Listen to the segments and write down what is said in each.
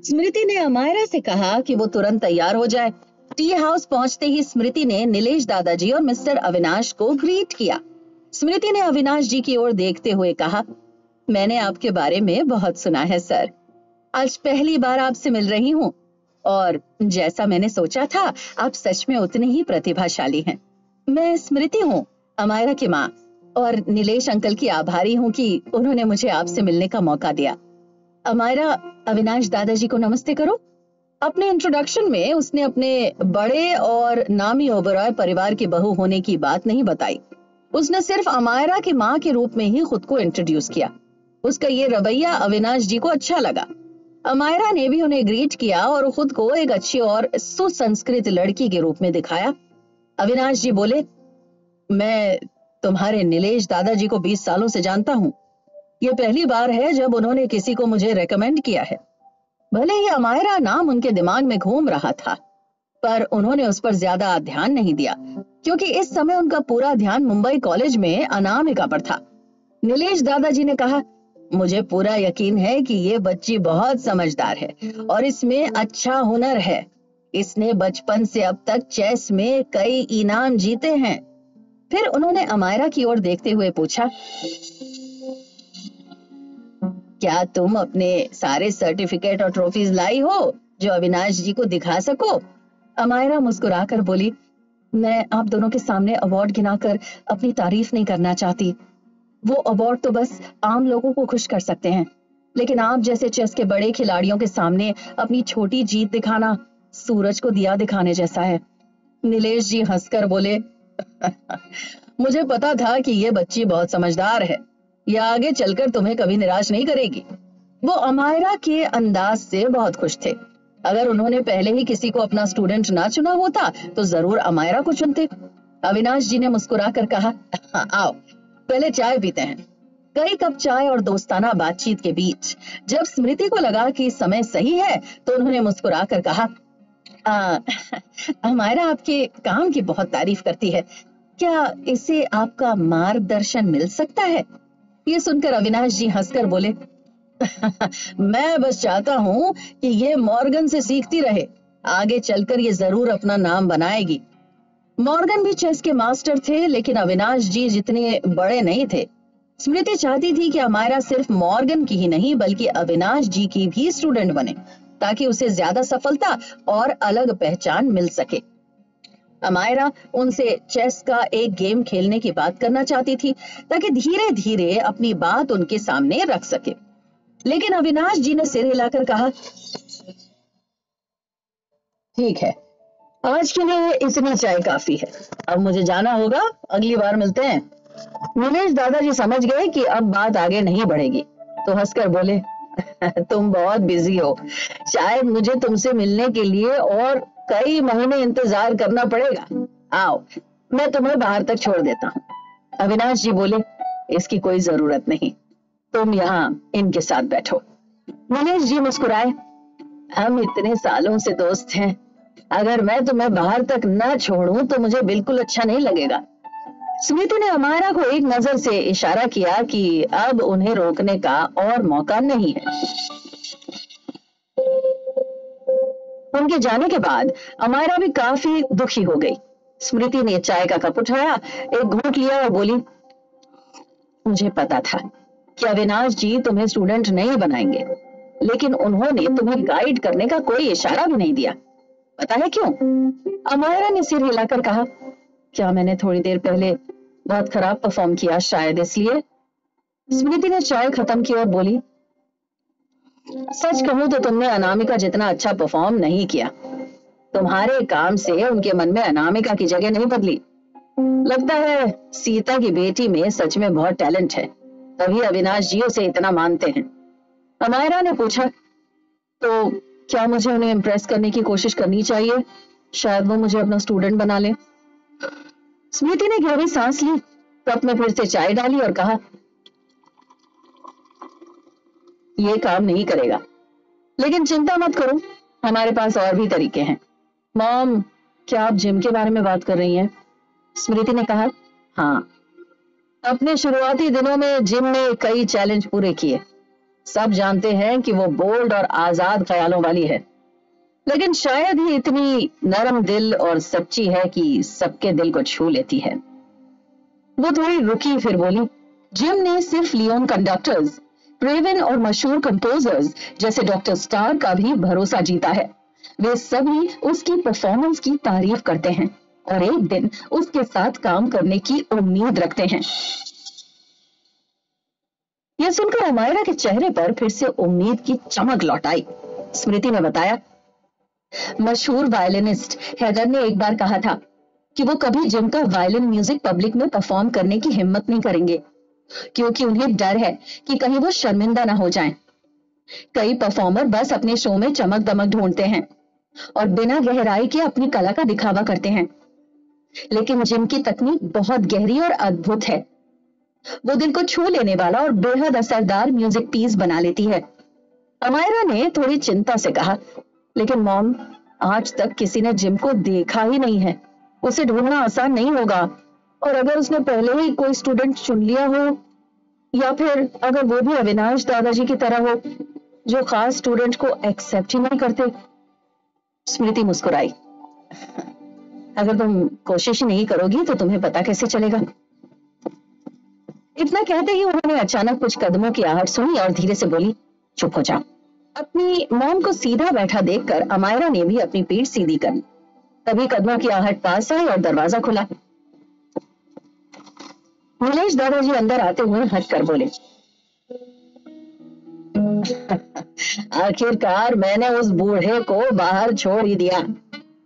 स्मृति ने अमायरा से कहा कि वो तुरंत तैयार हो जाए। टी हाउस पहुंचते ही स्मृति ने नीलेश दादाजी और मिस्टर अविनाश को ग्रीट किया। स्मृति ने अविनाश जी की ओर देखते हुए कहा, मैंने आपके बारे में बहुत सुना है सर। आज पहली बार आपसे मिल रही हूँ और जैसा मैंने सोचा था, आप सच में उतने ही प्रतिभाशाली हैं। मैं स्मृति हूँ, अमायरा की माँ, और नीलेश अंकल की आभारी हूँ कि उन्होंने मुझे आपसे मिलने का मौका दिया। अमायरा, अविनाश दादाजी को नमस्ते करो। अपने इंट्रोडक्शन में उसने अपने बड़े और नामी ओबरॉय परिवार की बहू होने की बात नहीं बताई। उसने सिर्फ अमायरा की माँ के रूप में ही खुद को इंट्रोड्यूस किया। उसका ये रवैया अविनाश जी को अच्छा लगा। अमायरा ने भी उन्हें ग्रीट किया और खुद को एक अच्छी और सुसंस्कृत लड़की के रूप में दिखाया। अविनाश जी बोले, मैं तुम्हारे नीलेश दादाजी को 20 सालों से जानता हूँ। ये पहली बार है जब उन्होंने किसी को मुझे रेकमेंड किया है। भले ही अमायरा नाम उनके दिमाग में घूम रहा था, पर उन्होंने उस पर ज्यादा ध्यान नहीं दिया, क्योंकि इस समय उनका पूरा ध्यान मुंबई कॉलेज में अनामिका पर था। नीलेश दादाजी ने कहा, मुझे पूरा यकीन है कि ये बच्ची बहुत समझदार है और इसमें अच्छा हुनर है। इसने बचपन से अब तक चेस में कई इनाम जीते हैं। फिर उन्होंने अमायरा की ओर देखते हुए पूछा, क्या तुम अपने सारे सर्टिफिकेट और ट्रॉफीज लाई हो जो अविनाश जी को दिखा सको? अमायरा मुस्कुराकर बोली, मैं आप दोनों के सामने अवार्ड गिनाकर अपनी तारीफ नहीं करना चाहती। वो अवार्ड तो बस आम लोगों को खुश कर सकते हैं, लेकिन आप जैसे चेस के बड़े खिलाड़ियों के सामने अपनी छोटी जीत दिखाना सूरज को दिया दिखाने जैसा है। नीलेश जी हंसकर बोले, मुझे पता था कि ये बच्ची बहुत समझदार है। यह आगे चलकर तुम्हें कभी निराश नहीं करेगी। वो अमायरा के अंदाज से बहुत खुश थे। अगर उन्होंने पहले ही किसी को अपना स्टूडेंट ना चुना होता तो जरूर अमायरा को चुनते। अविनाश जी ने मुस्कुराकर कहा, आओ पहले चाय पीते हैं। कई कप चाय और दोस्ताना बातचीत के बीच जब स्मृति को लगा कि समय सही है तो उन्होंने मुस्कुराकर कहा, अमायरा आपके काम की बहुत तारीफ करती है। क्या इसे आपका मार्गदर्शन मिल सकता है? ये सुनकर अविनाश जी हंसकर बोले, मैं बस चाहता हूँ कि ये मॉर्गन से सीखती रहे। आगे चलकर ये जरूर अपना नाम बनाएगी। मॉर्गन भी चेस के मास्टर थे, लेकिन अविनाश जी जितने बड़े नहीं थे। स्मृति चाहती थी कि अमायरा सिर्फ मॉर्गन की ही नहीं बल्कि अविनाश जी की भी स्टूडेंट बने, ताकि उसे ज्यादा सफलता और अलग पहचान मिल सके। अमायरा उनसे चेस का एक गेम खेलने की बात करना चाहती थी, ताकि धीरे धीरे अपनी बात उनके सामने रख सके। लेकिन अविनाश जी ने सिर हिलाकर कहा, ठीक है, आज के लिए इतनी चाय काफी है। अब मुझे जाना होगा, अगली बार मिलते हैं। नीलेश दादाजी समझ गए कि अब बात आगे नहीं बढ़ेगी, तो हंसकर बोले, तुम बहुत बिजी हो, शायद मुझे तुमसे मिलने के लिए और कई महीने इंतजार करना पड़ेगा। आओ, मैं तुम्हें बाहर तक छोड़ देता हूँ। अविनाश जी बोले, इसकी कोई जरूरत नहीं, तुम यहाँ इनके साथ बैठो। नीलेश जी मुस्कुराए, हम इतने सालों से दोस्त हैं, अगर मैं तुम्हें बाहर तक न छोड़ूं तो मुझे बिल्कुल अच्छा नहीं लगेगा। स्मृति ने अमायरा को एक नजर से इशारा किया कि अब उन्हें रोकने का और मौका नहीं है। उनके जाने के बाद अमायरा भी काफी दुखी हो गई। स्मृति ने चाय का कप उठाया, एक घूंट लिया और बोली, मुझे पता था कि अविनाश जी तुम्हें स्टूडेंट नहीं बनाएंगे, लेकिन उन्होंने तुम्हें गाइड करने का कोई इशारा भी नहीं दिया। पता है क्यों? अमायरा ने सिर हिलाकर कहा, क्या मैंने थोड़ी देर पहले बहुत खराब परफॉर्म किया, शायद इसलिए। स्मृति ने चाय खत्म की और बोली, सच कहूं तो तुमने अनामिका जितना अच्छा परफॉर्म नहीं किया। तुम्हारे काम से उनके मन में अनामिका की जगह नहीं बदली। लगता है सीता की बेटी में सच में बहुत टैलेंट है, तभी अविनाश जी उसे इतना मानते हैं। अमायरा ने पूछा, तो क्या मुझे उन्हें इम्प्रेस करने की कोशिश करनी चाहिए? शायद वो मुझे अपना स्टूडेंट बना ले। स्मृति ने गहरी सांस ली, कप में फिर से चाय डाली और कहा, ये काम नहीं करेगा, लेकिन चिंता मत करो, हमारे पास और भी तरीके हैं। मॉम, क्या आप जिम के बारे में बात कर रही हैं? स्मृति ने कहा, हाँ, अपने शुरुआती दिनों में जिम में कई चैलेंज पूरे किए। सब जानते हैं कि वो बोल्ड और आजाद ख्यालों वाली है, लेकिन शायद ही इतनी नरम दिल और सच्ची है कि सबके दिल को छू लेती है। वो थोड़ी रुकी, फिर बोली, जिम ने सिर्फ लियोन कंडक्टर्स, क्रेवन और मशहूर कंपोजर्स जैसे डॉक्टर स्टार का भी भरोसा जीता है। वे सभी उसकी परफॉर्मेंस की तारीफ करते हैं और एक दिन उसके साथ काम करने की उम्मीद रखते हैं। यह सुनकर अमायरा के चेहरे पर फिर से उम्मीद की चमक लौट आई। स्मृति ने बताया, मशहूर वायलिनिस्ट हैदर ने एक बार कहा था कि वो कभी जिम का वायलिन म्यूजिक पब्लिक में परफॉर्म करने की हिम्मत नहीं करेंगे, क्योंकि उन्हें डर है कि कहीं वो शर्मिंदा ना हो जाएं। कई परफॉर्मर बस अपने शो में चमक दमक ढूंढते हैं और बिना गहराई के अपनी कला का दिखावा करते हैं, लेकिन जिम की तकनीक बहुत गहरी और अद्भुत है। वो दिल को छू लेने वाला और बेहद असरदार म्यूजिक पीस बना लेती है। अमायरा ने थोड़ी चिंता से कहा, लेकिन मॉम, आज तक किसी ने जिम को देखा ही नहीं है, उसे ढूंढना आसान नहीं होगा। और अगर उसने पहले ही कोई स्टूडेंट चुन लिया हो, या फिर अगर वो भी अविनाश दादाजी की तरह हो जो खास स्टूडेंट को एक्सेप्ट ही नहीं करते। स्मृति मुस्कुराई, अगर तुम कोशिश ही नहीं करोगी तो तुम्हें पता कैसे चलेगा। इतना कहते ही उन्होंने अचानक कुछ कदमों की आहट सुनी और धीरे से बोली, चुप हो जाओ। अपनी मॉम को सीधा बैठा देखकर अमायरा ने भी अपनी पीठ सीधी कर ली। तभी कदमों की आहट पास आई और दरवाजा खुला। नीलेश दादाजी अंदर आते हुए हंस कर बोले, आखिरकार मैंने उस बूढ़े को बाहर छोड़ ही दिया।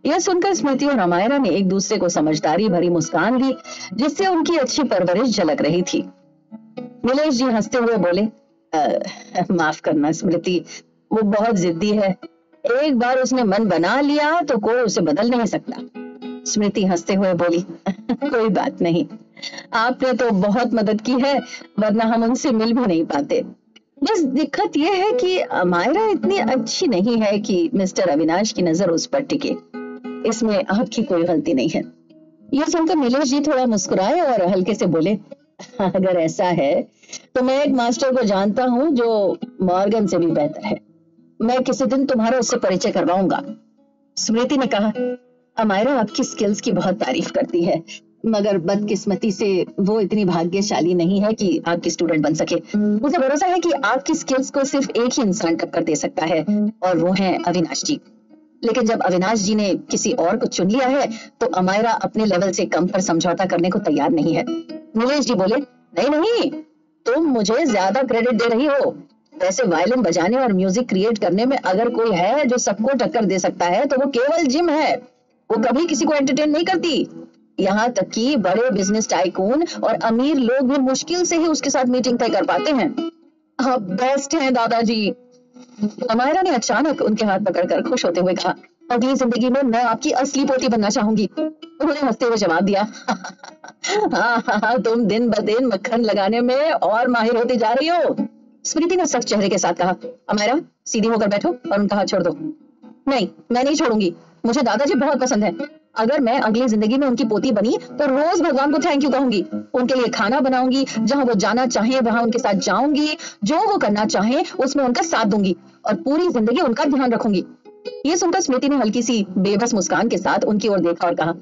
यह सुनकर स्मृति और अमायरा ने एक दूसरे को समझदारी भरी मुस्कान दी, जिससे उनकी अच्छी परवरिश झलक रही थी। नीलेश जी हंसते हुए बोले, माफ करना स्मृति, वो बहुत जिद्दी है। एक बार उसने मन बना लिया तो कोई उसे बदल नहीं सकता। स्मृति हंसते हुए बोली, कोई बात नहीं, आपने तो बहुत मदद की है, वरना हम उनसे मिल भी नहीं पाते। बस दिक्कत यह है कि अमायरा इतनी अच्छी नहीं है कि मिस्टर अविनाश की नजर उस पर टिके। इसमें आपकी कोई गलती नहीं है। यह सुनकर नीलेश जी थोड़ा मुस्कुराए और हल्के से बोले, अगर ऐसा है तो मैं एक मास्टर को जानता हूं जो मॉर्गन से भी बेहतर है। मैं किसी दिन तुम्हारा उससे परिचय करवाऊंगा। स्मृति ने कहा, अमायरा आपकी स्किल्स की बहुत तारीफ करती है, मगर बदकिस्मती से वो इतनी भाग्यशाली नहीं है कि आपकी स्टूडेंट बन सके। मुझे भरोसा है कि आपकी स्किल्स को सिर्फ एक ही इंसान टक्कर दे सकता है, और वो है अविनाश जी। लेकिन जब अविनाश जी ने किसी और को चुन लिया है तो अमायरा अपने लेवल से कम पर समझौता करने को तैयार नहीं है। नीलेश जी बोले, नहीं नहीं, तुम मुझे ज्यादा क्रेडिट दे रही हो। वैसे वायलिन बजाने और म्यूजिक क्रिएट करने में अगर कोई है जो सबको टक्कर दे सकता है तो वो केवल जिम है। वो कभी किसी को एंटरटेन नहीं करती। यहाँ तक कि बड़े बिजनेस टाइकून और अमीर लोग भी मुश्किल से ही उसके साथ मीटिंग तय कर पाते हैं। आप बेस्ट हैं दादाजी। अमायरा ने अचानक उनके हाथ पकड़कर खुश होते हुए कहा, अगली जिंदगी में मैं आपकी असली पोती बनना चाहूंगी। उन्होंने हंसते हुए जवाब दिया, हाँ, तुम दिन ब दिन मक्खन लगाने में और माहिर होती जा रही हो। स्मृति ने सख्त चेहरे के साथ कहा, अमायरा सीधी होकर बैठो और उनका हाथ छोड़ दो। नहीं, मैं नहीं छोड़ूंगी। मुझे दादाजी बहुत पसंद है। अगर मैं अगली जिंदगी में उनकी पोती बनी तो रोज भगवान को थैंक यू कहूंगी। उनके लिए खाना बनाऊंगी, जहां वो जाना चाहे वहां उनके साथ जाऊंगी, जो वो करना चाहे उसमें उनका साथ दूंगी और पूरी जिंदगी उनका ध्यान रखूंगी। ये सुनकर स्मृति ने हल्की सी बेबस मुस्कान के साथ उनकी ओर देखा और कहा,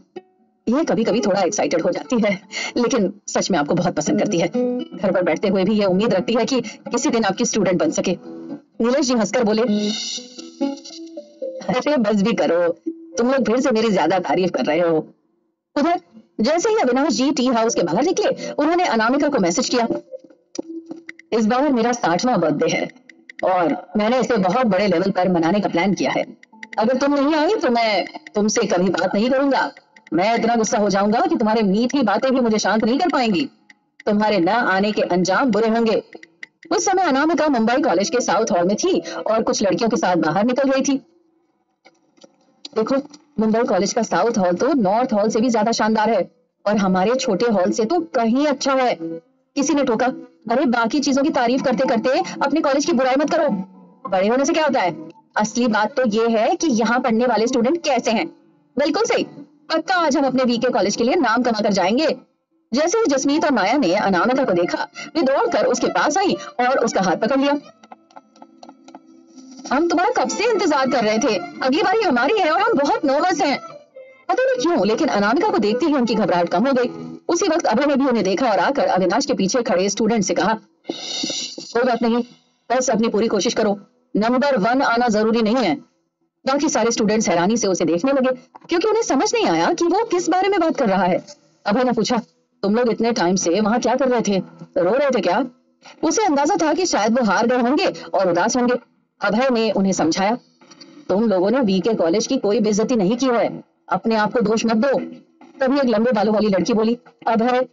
ये कभी कभी थोड़ा एक्साइटेड हो जाती है, लेकिन सच में आपको बहुत पसंद करती है। घर पर बैठते हुए भी ये उम्मीद रखती है कि किसी दिन आपकी स्टूडेंट बन सके। नीलेश जी हंसकर बोले, अरे बस भी करो, तुम लोग फिर से मेरी ज्यादा तारीफ कर रहे हो। उधर जैसे ही अविनाश जी टी हाउस के बाहर निकले, उन्होंने अनामिका को मैसेज किया, इस बार मेरा 60वां बर्थडे है और मैंने इसे बहुत बड़े लेवल पर मनाने का प्लान किया है। अगर तुम नहीं आई तो मैं तुमसे कभी बात नहीं करूंगा। मैं इतना गुस्सा हो जाऊंगा कि तुम्हारे मीठी बातें भी मुझे शांत नहीं कर पाएंगी। तुम्हारे न आने के अंजाम बुरे होंगे। उस समय अनामिका मुंबई कॉलेज के साउथ हॉल में थी और कुछ लड़कियों के साथ बाहर निकल रही थी। देखो, मुंबई कॉलेज का साउथ हॉल तो नॉर्थ हॉल से भी ज्यादा शानदार है और हमारे छोटे हॉल से तो कहीं अच्छा है। किसी ने टोका, अरे बाकी चीजों की तारीफ करते करते अपने कॉलेज की बुराई मत करो। बड़े होने से क्या होता है, असली बात तो ये है कि यहाँ पढ़ने वाले स्टूडेंट कैसे हैं। बिल्कुल सही, पक्का आज हम अपने वीके कॉलेज के लिए नाम कमा कर जाएंगे। जैसे ही जसमीत और माया ने अनामिका को देखा, वे दौड़कर उसके पास आई और उसका हाथ पकड़ लिया। हम तुम्हारा कब से इंतजार कर रहे थे, अगली बारी हमारी है और हम बहुत नर्वस हैं। पता नहीं क्यों, लेकिन अनामिका को देखते ही उनकी घबराहट कम हो गई। उसी वक्त अभय ने भी उन्हें देखा और आकर अविनाश के पीछे खड़े स्टूडेंट से कहा, कोई बात नहीं, बस अपनी पूरी कोशिश करो, नंबर 1 आना जरूरी नहीं है। बाकी सारे स्टूडेंट्स हैरानी से उसे देखने लगे, क्योंकि उन्हें समझ नहीं आया कि वो किस बारे में बात कर रहा है। अभय ने पूछा, तुम लोग इतने टाइम से वहां क्या कर रहे थे, रो रहे थे क्या? उसे अंदाजा था कि शायद वो हार गए होंगे और उदास होंगे। अभय ने उन्हें समझाया, तुम लोगों ने वीके कॉलेज की कोई बेइज्जती नहीं की है, अपने आप को दोष मत दो। तभी एक लंबे बालों वाली लड़की बोली, अभय,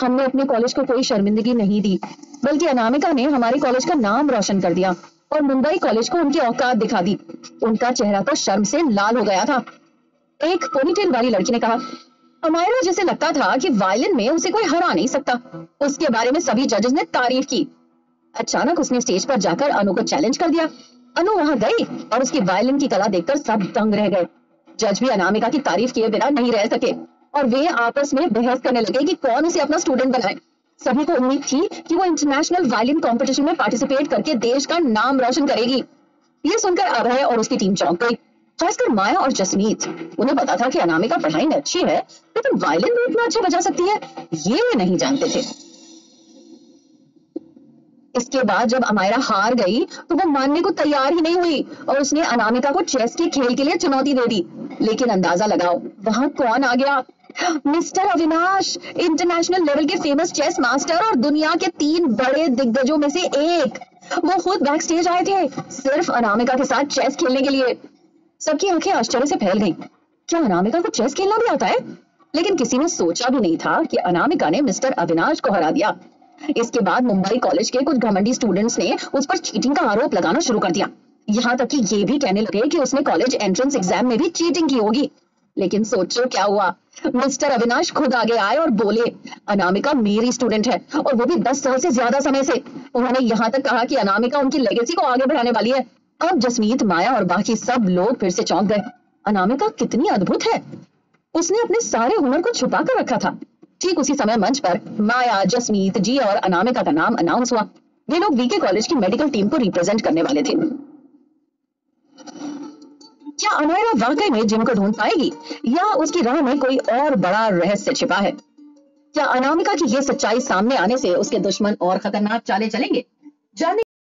हमने अपने कॉलेज को कोई शर्मिंदगी नहीं दी, बल्कि अनामिका ने हमारे कॉलेज का नाम रोशन कर दिया और मुंबई कॉलेज को उनकी औकात दिखा दी। उनका चेहरा तो शर्म से लाल हो गया था। एक पोनीटेल वाली लड़की ने कहा, अमायरा जैसे लगता था कि वायलिन में उसे कोई हरा नहीं सकता। उसके बारे में सभी जजेस ने तारीफ की। अचानक उसने स्टेज पर जाकर अनु को चैलेंज कर दिया। अनु वहां गई और उसकी वायलिन की कला देखकर सब दंग रह गए। जज भी अनामिका की तारीफ किए बिना नहीं रह सके और वे आपस में बहस करने लगे कि कौन उसे अपना स्टूडेंट बनाए। सभी को उम्मीद थी कि वो इंटरनेशनल वायलिन कंपटीशन में पार्टिसिपेट करके देश का नाम रोशन करेगी। ये सुनकर अभय और उसकी टीम चौंक गई, खासकर माया और जसमीत। उन्हें पता था कि अनामिका पढ़ाई में अच्छी है, लेकिन वायलिन भी इतना अच्छा बजा सकती है, ये वे नहीं जानते थे। इसके बाद जब अमायरा हार गई तो वो मानने को तैयार ही नहीं हुई और उसने अनामिका को चेस के खेल के लिए चुनौती दे दी। लेकिन अंदाजा लगाओ वहां कौन आ गया? मिस्टर अविनाश, इंटरनेशनल लेवल के फेमस चेस मास्टर और दुनिया के 3 बड़े दिग्गजों में से एक। वो खुद बैक स्टेज आए थे, सिर्फ अनामिका के साथ चेस खेलने के लिए। सबकी आंखें आश्चर्य से फैल गईं। क्या अनामिका को चेस खेलना भी आता है? लेकिन किसी ने सोचा भी नहीं था कि अनामिका ने मिस्टर अविनाश को हरा दिया। इसके बाद मुंबई कॉलेज के कुछ घमंडी स्टूडेंट्स ने उस पर चीटिंग का आरोप लगाना शुरू कर दिया। यहाँ तक कि ये भी कहने लगे कि उसने कॉलेज एंट्रेंस एग्जाम में भी चीटिंग की होगी। लेकिन सोचो क्या हुआ, मिस्टर अविनाश खुद आगे आए और बोले, अनामिका मेरी स्टूडेंट है और वो भी 10 साल से ज्यादा समय से। उन्होंने यहाँ तक कहा कि अनामिका उनकी लेगेसी को आगे बढ़ाने वाली है। अब जसमीत, माया और बाकी सब लोग फिर से चौंक गए। अनामिका कितनी अद्भुत है, उसने अपने सारे हुनर को छुपा कर रखा था। ठीक उसी समय मंच पर माया, जसमीत जी और अनामिका का नाम अनाउंस हुआ। वे लोग वीके कॉलेज की मेडिकल टीम को रिप्रेजेंट करने वाले थे। क्या अमायरा वाकई में जिम को ढूंढ पाएगी या उसकी राह में कोई और बड़ा रहस्य छिपा है? क्या अनामिका की ये सच्चाई सामने आने से उसके दुश्मन और खतरनाक चालें चलेंगे? जानने